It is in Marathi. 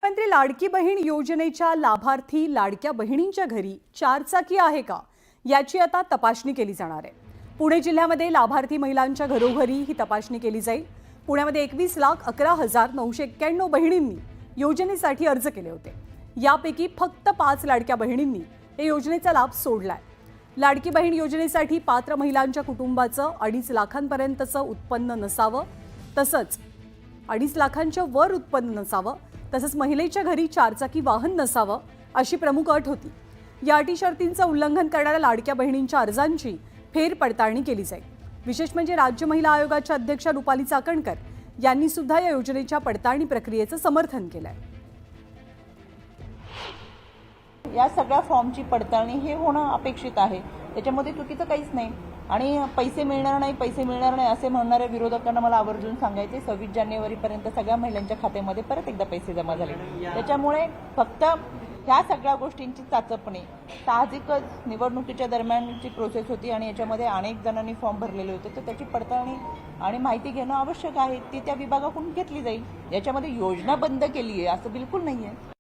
मुख्यमंत्री लाडकी बहीण योजनेच्या लाभार्थी लाडक्या बहिणींच्या घरी चारचाकी आहे का याची आता तपासणी केली जाणार आहे। पुणे जिल्ह्यामध्ये लाभार्थी महिलांच्या घरोघरी ही तपासणी केली जाईल। पुण्यामध्ये 21,11,991 बहिणींनी योजनेसाठी अर्ज केले होते। यापैकी फक्त 5 लाडक्या बहिणींनी या योजनेचा लाभ सोडलाय। लाडकी बहीण योजनेसाठी पात्र महिलांच्या कुटुंबाचं 2.5 लाखांपर्यंतचं उत्पन्न नसावं, तसंच 2.5 लाखांच्या वर उत्पन्न नसावं, तसंच महिलेच्या घरी चारचाकी वाहन नसावं अशी प्रमुख अट होती। या अटी शर्तींचं उल्लंघन करणाऱ्या लाडक्या बहिणींच्या अर्जांची फेरपडताळणी केली जाईल। विशेष म्हणजे राज्य महिला आयोगाच्या अध्यक्षा रुपाली चाकणकर यांनी सुद्धा या योजनेच्या पडताळणी प्रक्रियेचं समर्थन केलंय। या सगळ्या फॉर्मची पडताळणी हे होणं अपेक्षित आहे, त्याच्यामध्ये चुकीचं काहीच नाही। आणि पैसे मिळणार नाही असे म्हणणाऱ्या विरोधकांना मला आवर्जून सांगायचे, 26 जानेवारीपर्यंत सगळ्या महिलांच्या खात्यामध्ये परत एकदा पैसे जमा झाले। त्याच्यामुळे फक्त ह्या सगळ्या गोष्टींची चाचपणी साहजिकच निवडणुकीच्या दरम्यानची प्रोसेस होती आणि याच्यामध्ये अनेक जणांनी फॉर्म भरलेले होते, तर त्याची पडताळणी आणि माहिती घेणं आवश्यक आहे, ती त्या विभागाकडून घेतली जाईल। याच्यामध्ये योजना बंद केली आहे असं बिलकुल नाही आहे।